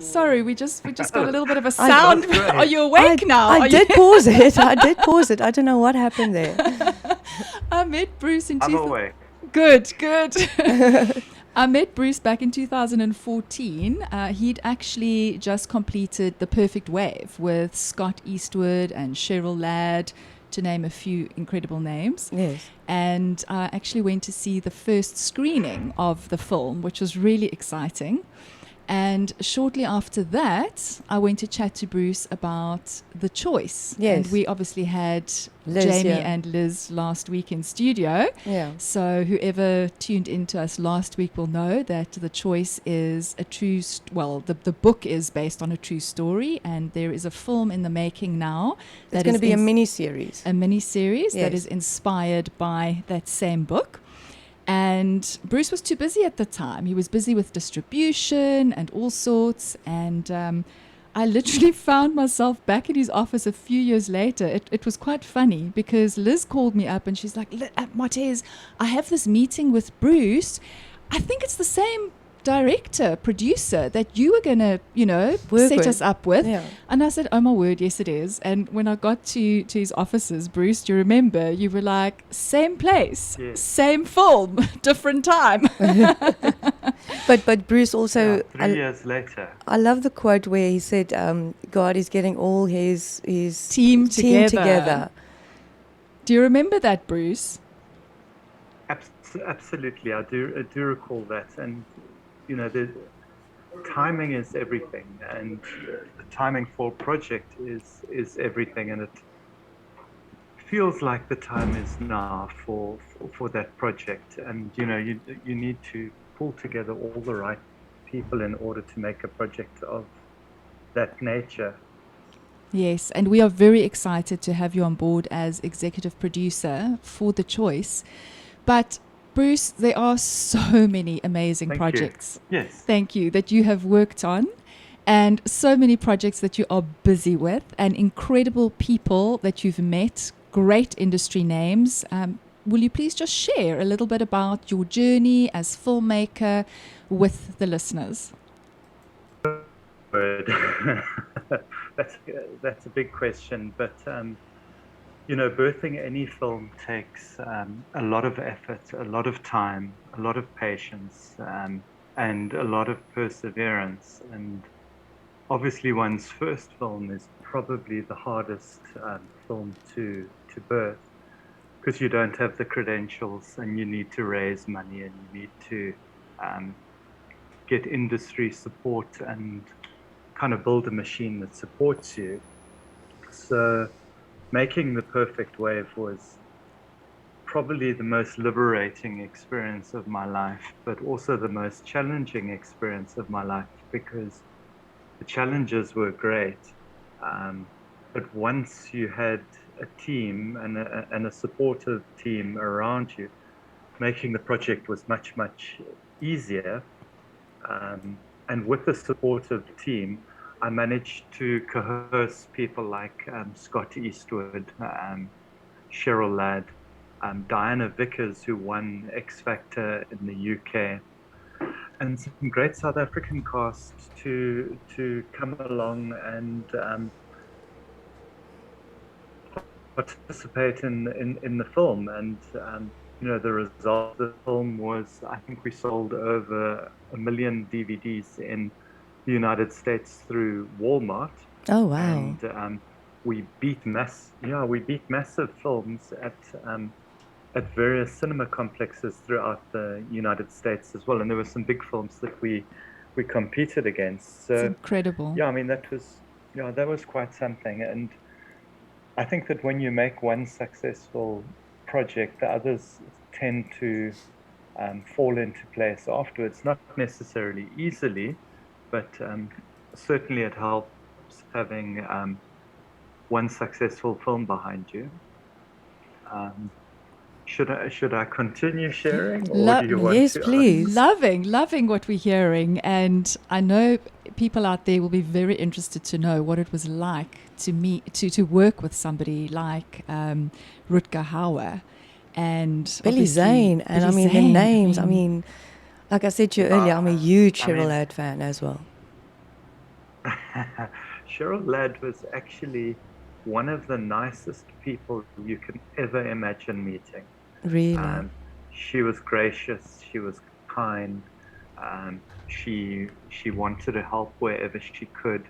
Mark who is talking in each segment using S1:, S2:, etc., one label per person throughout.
S1: Sorry, we just got a little bit of a sound.
S2: That's great.
S1: Are you awake now?
S3: I did pause it. I did pause it. I don't know what happened there.
S1: I met Bruce in
S2: I'm awake.
S1: Good. I met Bruce back in 2014. He'd actually just completed The Perfect Wave with Scott Eastwood and Cheryl Ladd, to name a few incredible names.
S3: Yes.
S1: And I actually went to see the first screening of the film, which was really exciting. And shortly after that, I went to chat to Bruce about The Choice.
S3: Yes.
S1: And we obviously had
S3: Liz,
S1: Jamie
S3: yeah.
S1: and Liz last week in studio.
S3: Yeah.
S1: So whoever tuned into us last week will know that The Choice is a true, the book is based on a true story, and there is a film in the making now.
S3: It's going to be a mini-series.
S1: A mini-series that
S3: Yes.
S1: is inspired by that same book. And Bruce was too busy at the time. He was busy with distribution and all sorts. And I literally found myself back in his office a few years later. It was quite funny because Liz called me up and she's like, Martez, I have this meeting with Bruce. I think it's the same director, producer that you were going to,
S3: Work
S1: set
S3: with.
S1: us up with.
S3: Yeah.
S1: And I said, oh my word, yes it is. And when I got to his offices, Bruce, do you remember? You were like, same place,
S2: Yes.
S1: same film, different time.
S3: But Bruce also,
S2: 3 years later.
S3: I love the quote where he said, God is getting all his
S1: Team together.
S3: together.
S1: Do you remember that, Bruce?
S2: Absolutely, I do recall that, and the timing is everything, and the timing for a project is everything, and it feels like the time is now for that project, and you need to pull together all the right people in order to make a project of that nature.
S1: Yes, and we are very excited to have you on board as executive producer for The Choice. But Bruce, there are so many amazing
S2: Thank
S1: projects.
S2: you. Yes.
S1: Thank you, that you have worked on, and so many projects that you are busy with, and incredible people that you've met, great industry names. Will you please just share a little bit about your journey as filmmaker with the listeners?
S2: That's a big question, but birthing any film takes a lot of effort, a lot of time, a lot of patience, and a lot of perseverance. And obviously, one's first film is probably the hardest film to birth, because you don't have the credentials, and you need to raise money, and you need to get industry support and kind of build a machine that supports you. So making The Perfect Wave was probably the most liberating experience of my life, but also the most challenging experience of my life, because the challenges were great. But once you had a team and a supportive team around you, making the project was much, much easier. And with the supportive team, I managed to coerce people like Scott Eastwood, Cheryl Ladd, Diana Vickers, who won X Factor in the UK, and some great South African cast to come along and participate in the film. And the result of the film was, I think we sold over 1 million DVDs in the United States through Walmart.
S3: Oh wow!
S2: And we beat massive films at various cinema complexes throughout the United States as well. And there were some big films that we competed against. So
S1: it's incredible.
S2: Yeah, I mean that was quite something. And I think that when you make one successful project, the others tend to fall into place afterwards. Not necessarily easily, but certainly it helps having one successful film behind you. Should I continue sharing, or do you want
S3: yes,
S2: to?
S3: please.
S1: Loving what we're hearing, and I know people out there will be very interested to know what it was like to work with somebody like Rutger Hauer and
S3: Billy Zane, and
S1: Billy
S3: the
S1: Zane.
S3: names. Like I said to you earlier, I'm a huge Cheryl Ladd fan as well.
S2: Cheryl Ladd was actually one of the nicest people you can ever imagine meeting.
S3: Really?
S2: Um, she was gracious, she was kind, she wanted to help wherever she could.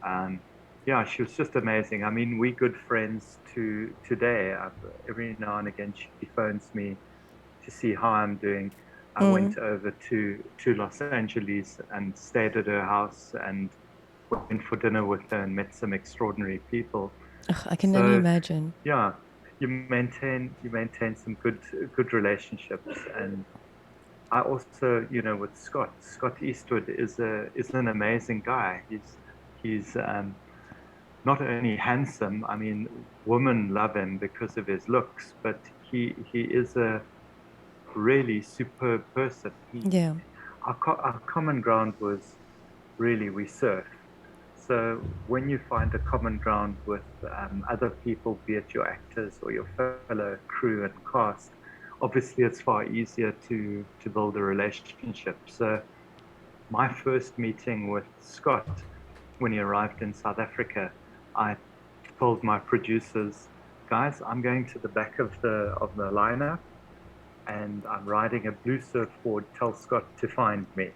S2: Um, yeah, she was just amazing. I mean, we're good friends to today. Every now and again, she phones me to see how I'm doing. I
S3: Mm.
S2: went over to Los Angeles and stayed at her house and went for dinner with her and met some extraordinary people.
S3: Ugh, I can only
S2: So
S3: imagine.
S2: yeah, you maintain some good relationships. And I also, with Scott Eastwood is an amazing guy. He's not only handsome, I mean, women love him because of his looks, but he is a really superb person.
S3: Yeah.
S2: Our common ground was really we surf. So when you find a common ground with other people, be it your actors or your fellow crew and cast, obviously it's far easier to build a relationship. So my first meeting with Scott, when he arrived in South Africa, I told my producers, guys, I'm going to the back of the lineup and I'm riding a blue surfboard. Tell Scott to find me.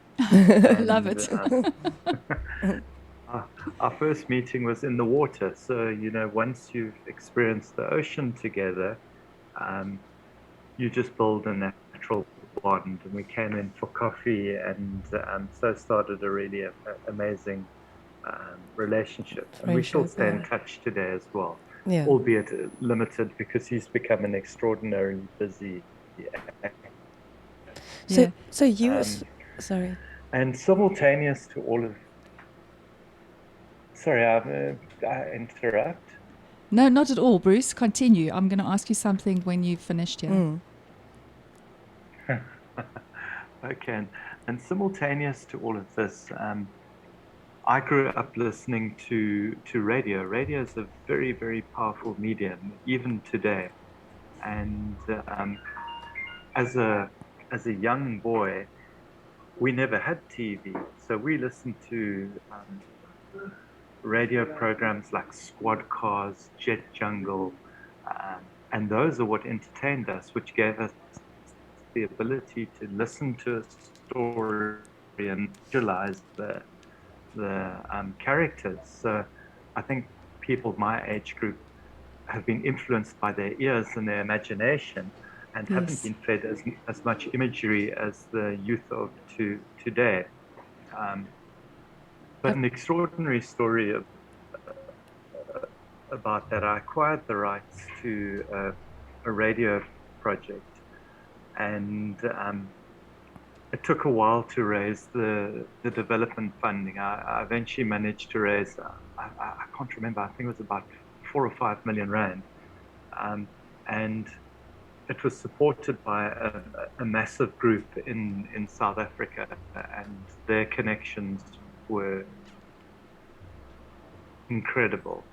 S1: Love
S2: And
S1: it.
S2: our, our first meeting was in the water. So, once you've experienced the ocean together, um, you just build a natural bond. And we came in for coffee, and so started a really amazing relationship. And we still
S3: Friendship,
S2: stay in
S3: yeah.
S2: touch today as well,
S3: Yeah.
S2: albeit limited because he's become an extraordinarily busy actor.
S3: So,
S1: Yeah.
S3: so you was,
S2: Um,
S3: sorry.
S2: and simultaneous to all of, sorry, I interrupt.
S1: No, not at all, Bruce. Continue. I'm going to ask you something when you've finished here.
S3: Mm.
S2: Okay, and simultaneous to all of this, I grew up listening to radio. Radio is a very, very powerful medium, even today. And as a as a young boy, we never had TV, so we listened to radio programs like Squad Cars, Jet Jungle, and those are what entertained us, which gave us the ability to listen to a story and visualize the characters. So I think people my age group have been influenced by their ears and their imagination and haven't
S1: Yes.
S2: been fed as much imagery as the youth of today. Um, but an extraordinary story about that, I acquired the rights to a radio project, and it took a while to raise the development funding. I eventually managed to raise, I can't remember, I think it was about 4 or 5 million rand. And it was supported by a massive group in South Africa, and their connections were incredible.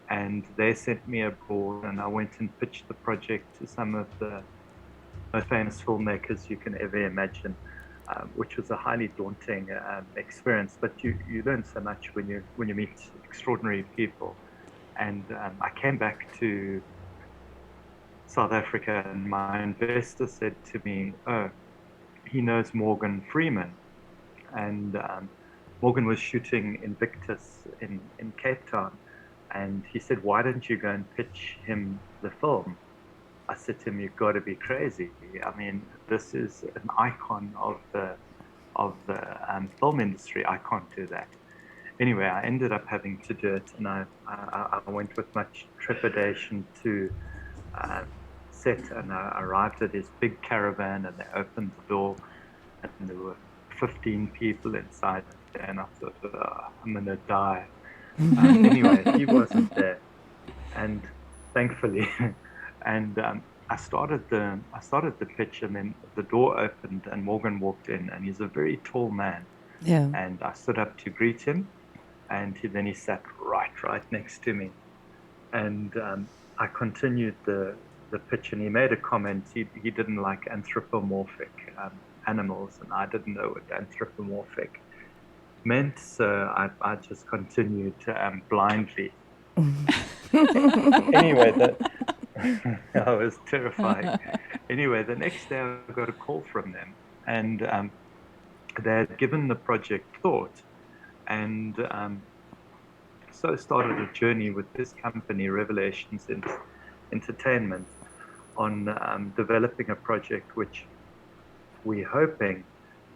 S2: And they sent me abroad, and I went and pitched the project to some of the most famous filmmakers you can ever imagine, which was a highly daunting experience. But you learn so much when you meet extraordinary people. And I came back to South Africa, and my investor said to me, "Oh, he knows Morgan Freeman," and Morgan was shooting Invictus in Cape Town, and he said, "Why don't you go and pitch him the film?" I said to him, "You've got to be crazy. I mean, this is an icon of the film industry. I can't do that." Anyway, I ended up having to do it, and I went with much trepidation to uh, set, and I arrived at his big caravan, and they opened the door, and there were 15 people inside, and I thought, I'm gonna die. Anyway, he wasn't there, and thankfully, and I started the pitch, and then the door opened, and Morgan walked in, and he's a very tall man,
S3: Yeah.
S2: and I stood up to greet him, and then he sat right next to me, and I continued the pitch, and he made a comment. He didn't like anthropomorphic animals, and I didn't know what anthropomorphic meant, so I just continued blindly. Anyway, I was terrified. Anyway, the next day I got a call from them, and they had given the project thought, and so started a journey with this company, Revelations Entertainment, on developing a project which we're hoping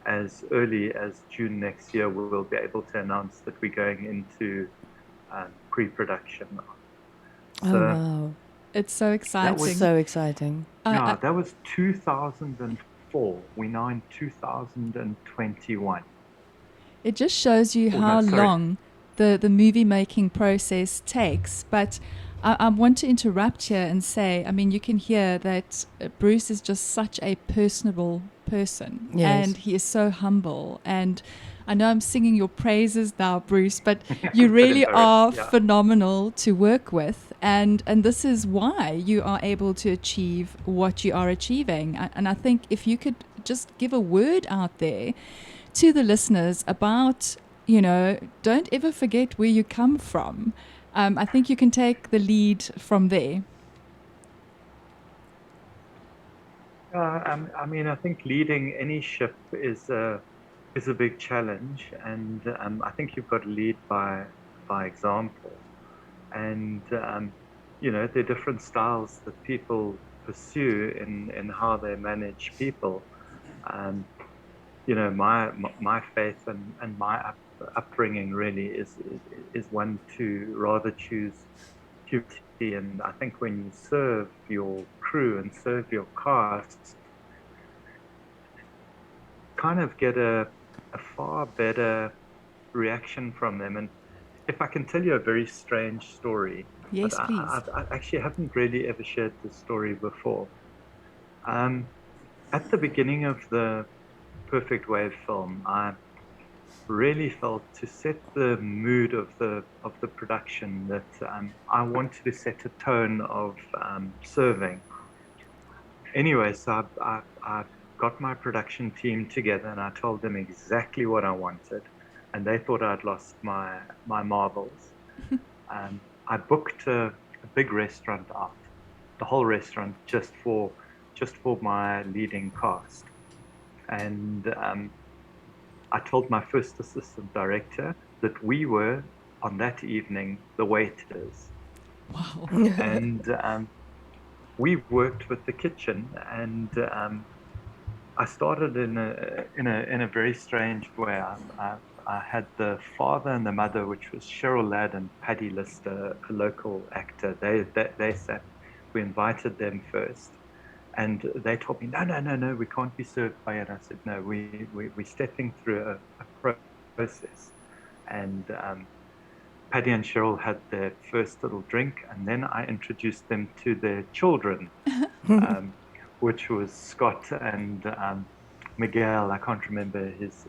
S2: as early as June next year we'll be able to announce that we're going into pre-production.
S3: Oh, wow.
S1: It's so exciting.
S3: So exciting.
S2: Yeah, that was 2004. We're now in 2021.
S1: It just shows you how long the movie making process takes. But I want to interrupt here and say, I mean, you can hear that Bruce is just such a personable person.
S3: Yes.
S1: And he is so humble. And I know I'm singing your praises now, Bruce, but you really are phenomenal to work with. And this is why you are able to achieve what you are achieving. And I think if you could just give a word out there to the listeners about, don't ever forget where you come from. I think you can take the lead from there.
S2: I mean, I think leading any ship is a big challenge, and I think you've got to lead by example. And there are different styles that people pursue in how they manage people. My faith and my upbringing really is one to rather choose humility. And I think when you serve your crew and serve your cast, kind of get a far better reaction from them. And if I can tell you a very strange story.
S1: Yes, please.
S2: I actually haven't really ever shared this story before. At the beginning of the Perfect Wave film, I really felt to set the mood of the production that I wanted to set a tone of serving. Anyway, so I got my production team together and I told them exactly what I wanted, and they thought I'd lost my marbles. I booked a big restaurant out, the whole restaurant, just for my leading cast. And I told my first assistant director that we were, on that evening, the waiters.
S1: Wow.
S2: And we worked with the kitchen, and I started in a very strange way. I had the father and the mother, which was Cheryl Ladd and Paddy Lister, a local actor. They sat. We invited them first. And they told me, no, we can't be served by it. I said, no, we're stepping through a process. And Paddy and Cheryl had their first little drink, and then I introduced them to their children, which was Scott and Miguel. I can't remember his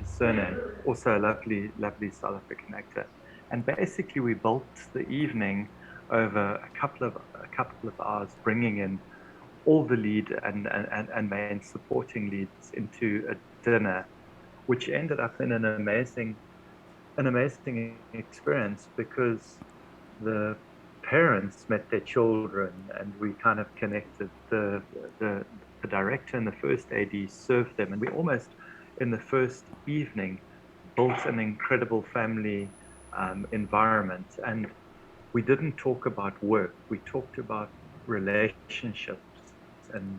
S2: surname. Also a lovely South African actor. And basically, we built the evening over a couple of hours, bringing in all the lead and main supporting leads into a dinner, which ended up in an amazing experience, because the parents met their children and we kind of connected. The director and the first AD served them, and we almost in the first evening built an incredible family environment. And we didn't talk about work, we talked about relationships. And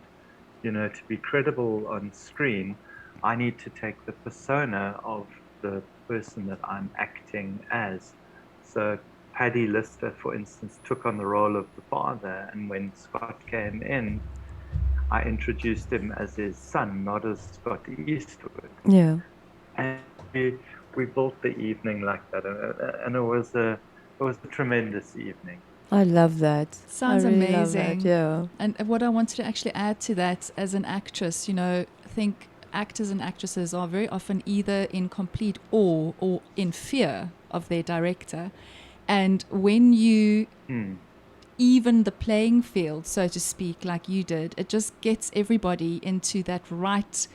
S2: to be credible on screen, I need to take the persona of the person that I'm acting as. So Paddy Lister, for instance, took on the role of the father, and when Scott came in, I introduced him as his son, not as Scott Eastwood.
S3: Yeah.
S2: And we built the evening like that, and it was a tremendous evening.
S3: I love that.
S1: Sounds
S3: I really
S1: amazing.
S3: love that, yeah.
S1: And what I wanted to actually add to that, as an actress, I think actors and actresses are very often either in complete awe or in fear of their director. And when you even the playing field, so to speak, like you did, it just gets everybody into that right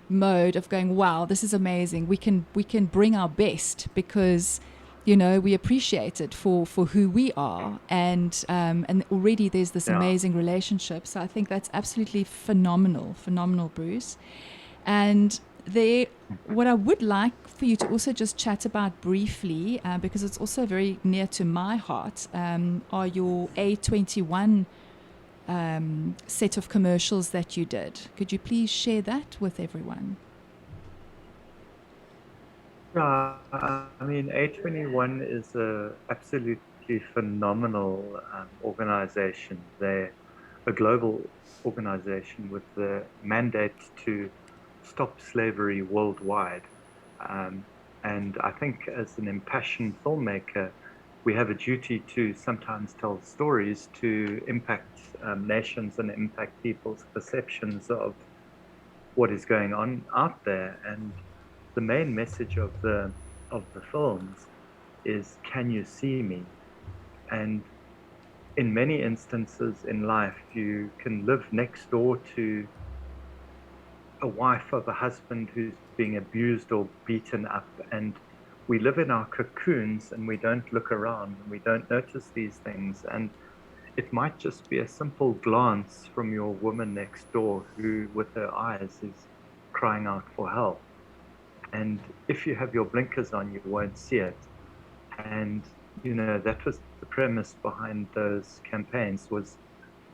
S1: mode of going, wow, this is amazing. We can bring our best because, you know, we appreciate it for who we are, and already there's this
S2: Yeah.
S1: amazing relationship. So I think that's absolutely phenomenal, Bruce. And there, what I would like for you to also just chat about briefly, because it's also very near to my heart, are your A21 set of commercials that you did. Could you please share that with everyone?
S2: I mean, A21 is a absolutely phenomenal organization. They're a global organization with the mandate to stop slavery worldwide. Um, and I think as an impassioned filmmaker, we have a duty to sometimes tell stories to impact nations and impact people's perceptions of what is going on out there. And the main message of the films is, can you see me? And in many instances in life, you can live next door to a wife of a husband who's being abused or beaten up, and we live in our cocoons and we don't look around and we don't notice these things. And it might just be a simple glance from your woman next door who, with her eyes, is crying out for help. And if you have your blinkers on, you won't see it. And, you know, that was the premise behind those campaigns, was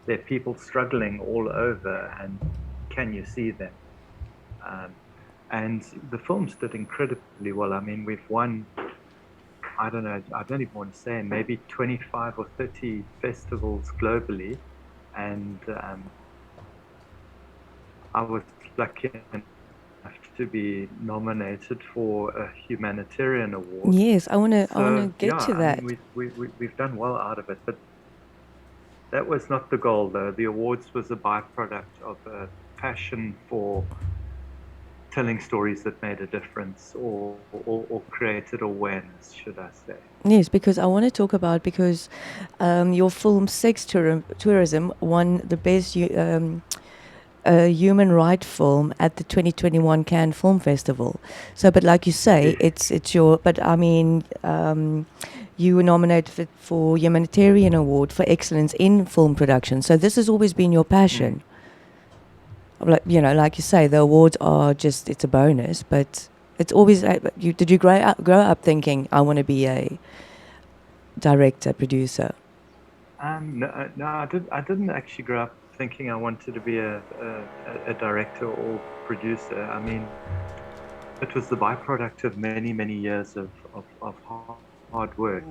S2: there are people struggling all over, and can you see them? Um, and the films did incredibly well. I mean, we've won, I don't know, I don't even want to say, maybe 25 or 30 festivals globally. And I was lucky enough to be nominated for a humanitarian award.
S3: Yes, I want to
S2: So
S3: get
S2: yeah,
S3: to
S2: I
S3: that.
S2: mean, we've done well out of it, but that was not the goal, though. The awards was a byproduct of a passion for telling stories that made a difference, or created awareness, should I say.
S3: Yes, because I want to talk about, because your film Tourism won the best human right film at the 2021 Cannes Film Festival. So, but like you say, it's your. But I mean, you were nominated for humanitarian award for excellence in film production. So this has always been your passion. Like, you know, like you say, the awards are just, it's a bonus, but it's always. Did you grow up thinking, I want to be a director, producer?
S2: No, I didn't actually grow up thinking I wanted to be a director or producer. I mean, it was the byproduct of many years of hard work.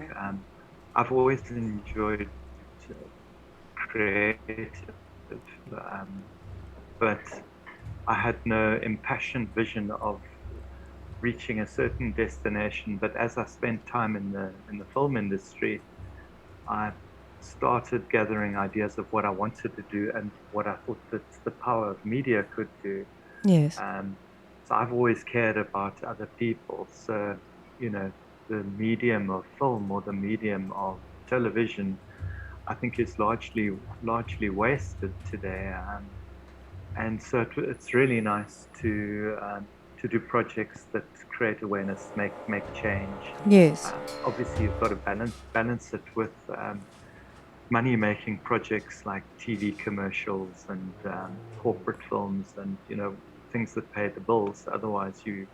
S2: I've always enjoyed creative, but I had no impassioned vision of reaching a certain destination. But as I spent time in the film industry, I started gathering ideas of what I wanted to do and what I thought that the power of media could do.
S3: Yes.
S2: So I've always cared about other people. So, you know, the medium of film or the medium of television, I think, is largely wasted today. And so it's really nice to do projects that create awareness, make change.
S3: Yes.
S2: Obviously, you've got to balance it with money-making projects like TV commercials and corporate films, and, you know, things that pay the bills. Otherwise, you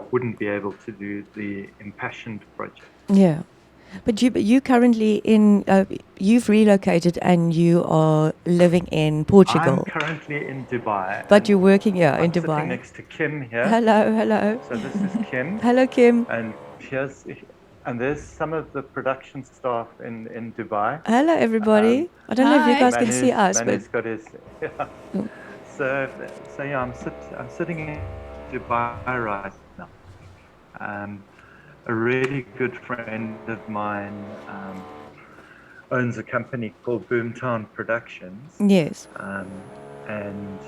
S2: wouldn't be able to do the impassioned project.
S3: Yeah. But you currently you've relocated and you are living in
S2: I'm
S3: Portugal.
S2: currently in Dubai.
S3: But you're working, yeah, in
S2: I'm sitting
S3: Dubai.
S2: next to Kim here.
S3: Hello.
S2: So this is Kim.
S3: Hello, Kim.
S2: And there's some of the production staff in Dubai.
S3: Hello, everybody. I don't know if you
S1: Hi.
S3: guys can see us, but
S2: Manu's got his. Yeah. So yeah, I'm sitting in Dubai right now. A really good friend of mine owns a company called Boomtown Productions.
S3: yes.
S2: And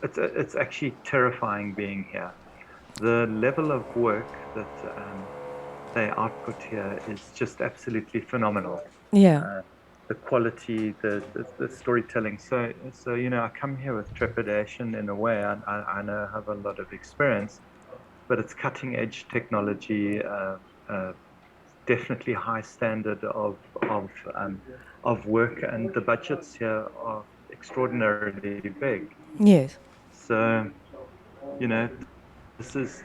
S2: it's actually terrifying being here. The level of work that they output here is just absolutely phenomenal.
S3: Yeah.
S2: the quality, the storytelling. So I come here with trepidation in a way. I know I have a lot of experience, but it's cutting edge technology, definitely high standard of work, and the budgets here are extraordinarily big.
S3: Yes.
S2: So this is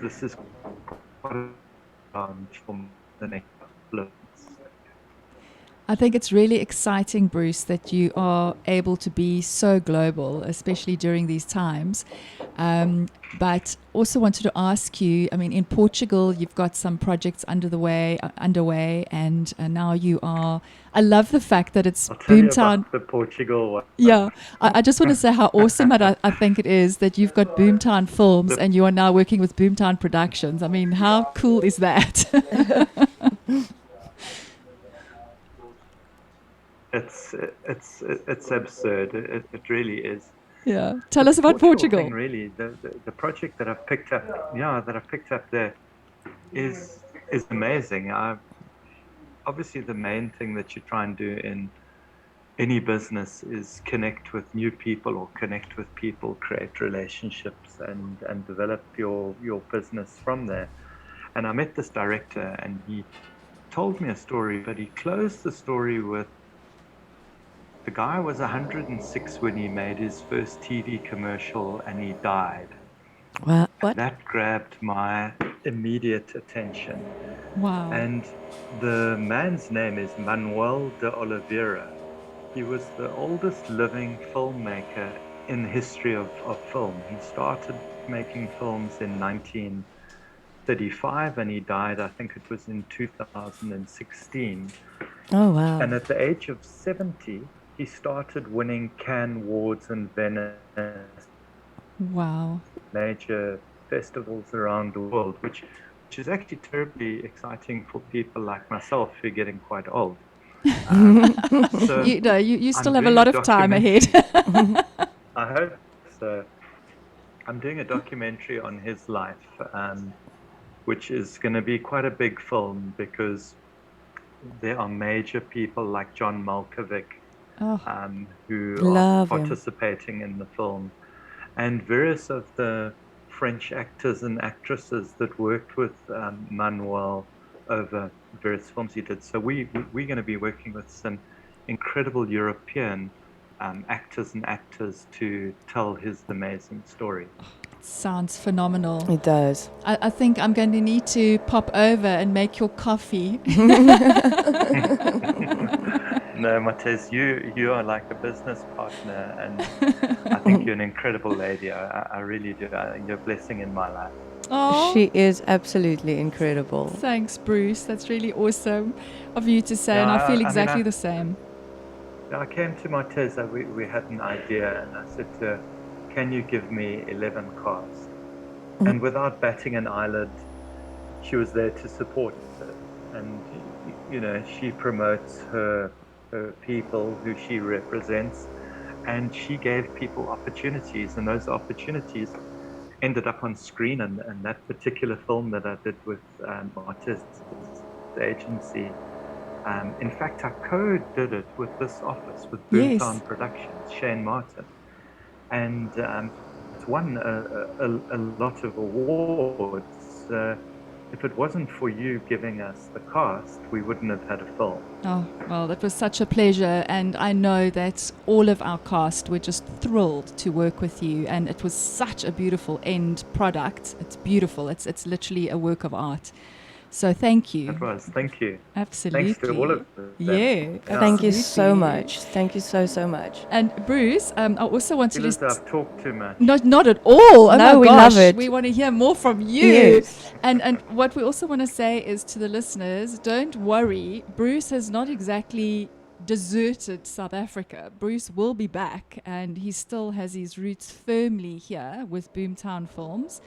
S2: quite a challenge for the next couple of months.
S1: I think it's really exciting, Bruce, that you are able to be so global, especially during these times. But also wanted to ask you, I mean, in Portugal, you've got some projects underway, and now you are. I love the fact that it's
S2: I'll tell you
S1: Boomtown.
S2: about the Portugal one.
S1: Yeah, I just want to say how awesome I think it is that you've got Boomtown Films and you are now working with Boomtown Productions. I mean, how cool is that?
S2: It's absurd. It really is.
S1: Yeah, tell
S2: But
S1: us
S2: the
S1: about
S2: Portugal
S1: Portugal.
S2: thing, really, the project that I've picked up, there is amazing. Obviously the main thing that you try and do in any business is connect with new people or connect with people, create relationships, and develop your business from there. And I met this director, and he told me a story, but he closed the story with, the guy was 106 when he made his first TV commercial and he died.
S3: What?
S2: That grabbed my immediate attention.
S1: Wow.
S2: And the man's name is Manuel de Oliveira. He was the oldest living filmmaker in the history of film. He started making films in 1935 and he died, I think it was in 2016.
S3: Oh, wow.
S2: And at the age of 70, he started winning Cannes Awards and Venice,
S1: Wow.
S2: major festivals around the world, which is actually terribly exciting for people like myself who are getting quite old. So
S1: You
S2: I'm
S1: still have a
S2: doing
S1: lot of time ahead.
S2: I hope so. I'm doing a documentary on his life, which is going to be quite a big film because there are major people like John Malkovich
S1: Oh,
S2: who are
S3: Love him.
S2: participating in the film, and various of the French actors and actresses that worked with Manuel over various films he did. So we're going to be working with some incredible European actors and actors to tell his amazing story.
S1: sounds phenomenal.
S3: It does.
S1: I think I'm going to need to pop over and make your coffee.
S2: No, Martez, you are like a business partner, and I think you're an incredible lady. I really do. You're a blessing in my life.
S1: Oh,
S3: She is absolutely incredible.
S1: thanks, Bruce. That's really awesome of you to say,
S2: Yeah,
S1: and I feel
S2: I mean,
S1: exactly the same.
S2: I came to Martez, we had an idea, and I said to her, can you give me 11 cars? And without batting an eyelid, she was there to support it. And, she promotes her people who she represents, and she gave people opportunities, and those opportunities ended up on screen. And that particular film that I did with Martez's agency, in fact, I co-did it with this office, with
S1: Yes.
S2: Boomtown Productions, Shane Martin, and it's won a lot of awards. If it wasn't for you giving us the cast, we wouldn't have had a film.
S1: Oh, well, that was such a pleasure. And I know that all of our cast were just thrilled to work with you. And it was such a beautiful end product. It's beautiful. It's literally a work of art. So thank you.
S2: It was. Thank you.
S1: Absolutely.
S2: Thanks to all of them.
S1: Yeah.
S3: Thank you so
S1: absolutely.
S3: much. Thank you so much.
S1: And Bruce, I also want to
S2: Feel as
S1: just...
S2: though I've talked too much.
S1: Not at all. Oh
S3: No,
S1: my
S3: we
S1: gosh.
S3: love it.
S1: We want to hear more from you.
S3: Yes.
S1: And what we also want to say is to the listeners, don't worry. Bruce has not exactly deserted South Africa. Bruce will be back, and he still has his roots firmly here with Boomtown Films.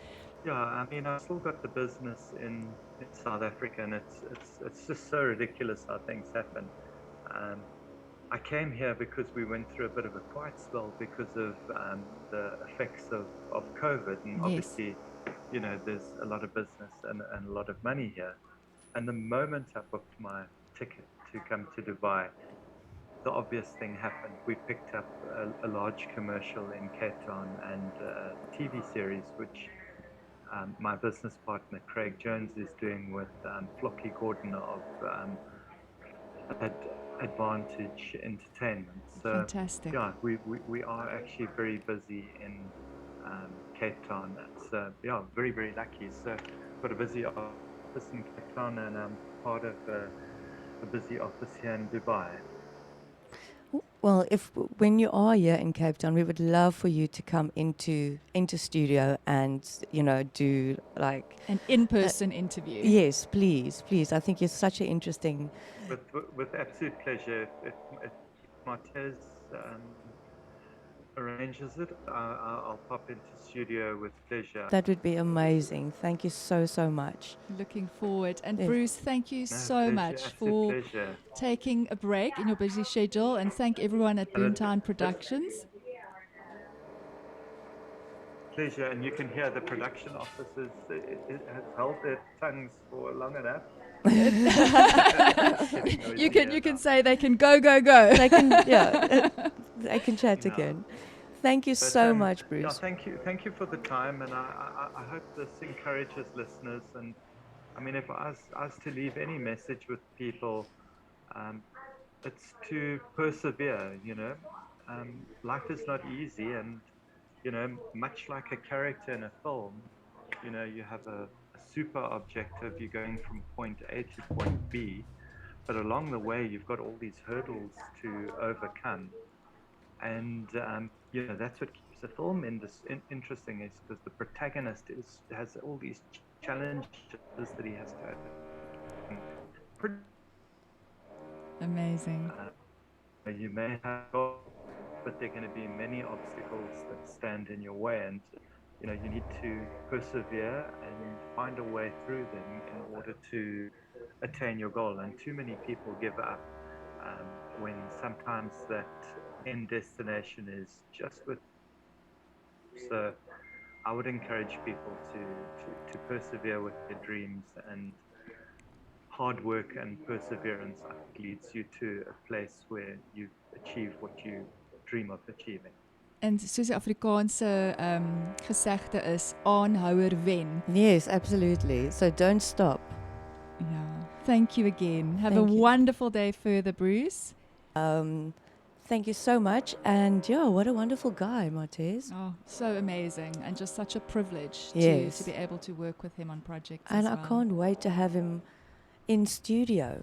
S2: Yeah, I mean, I've still got the business in South Africa, and it's just so ridiculous how things happen. I came here because we went through a bit of a quiet spell because of the effects of COVID, and
S1: Yes.
S2: obviously, there's a lot of business and a lot of money here. And the moment I booked my ticket to come to Dubai, the obvious thing happened. We picked up a large commercial in Cape Town and a TV series, which my business partner Craig Jones is doing with Flocky Gordon of Advantage Entertainment. So
S1: Fantastic.
S2: yeah, we are actually very busy in Cape Town. So yeah, very, very lucky. So got a busy office in Cape Town, and I'm part of a busy office here in Dubai.
S3: Well, when you are here in Cape Town, we would love for you to come into studio and do like
S1: An in-person interview.
S3: yes, please, please. I think you're such an interesting.
S2: With absolute pleasure. If Martez arranges it, I'll pop into studio with pleasure.
S3: That would be amazing. Thank you so much.
S1: Looking forward. And
S3: Yes.
S1: Bruce, thank you
S2: No,
S1: so
S2: pleasure,
S1: much
S2: absolute
S1: for
S2: pleasure.
S1: taking a break in your busy schedule, and thank everyone at
S2: And
S1: Boomtown Productions.
S2: Pleasure, and you can hear the production officers it has held their tongues for long enough.
S1: You can say they can go.
S3: They can they can chat
S2: Yeah.
S3: again. Thank you
S2: But,
S3: so much,
S2: Yeah,
S3: Bruce.
S2: thank you for the time, and I hope this encourages listeners. And I mean, if I was to leave any message with people, it's to persevere. Life is not easy, and much like a character in a film, you have a super objective. You're going from point A to point B, but along the way, you've got all these hurdles to overcome. And that's what keeps the film interesting, is because the protagonist has all these challenges that he has to overcome.
S1: Amazing.
S2: You may have goals, but there are going to be many obstacles that stand in your way, and you need to persevere and find a way through them in order to attain your goal. And too many people give up when sometimes that end destination is just with. So I would encourage people to persevere with their dreams, and hard work and perseverance leads you to a place where you achieve what you dream of achieving.
S1: En soos die Afrikaanse gesegde is, aanhouer wen.
S3: Yes, absolutely. So don't stop.
S1: Yeah. Thank you again. Have
S3: Thank
S1: a
S3: you.
S1: wonderful day further, Bruce.
S3: Thank you so much. And yeah, what a wonderful guy, Martez.
S1: Oh, so amazing, and just such a privilege
S3: Yes.
S1: to be able to work with him on projects
S3: And
S1: as
S3: I
S1: well.
S3: can't wait to have him in studio.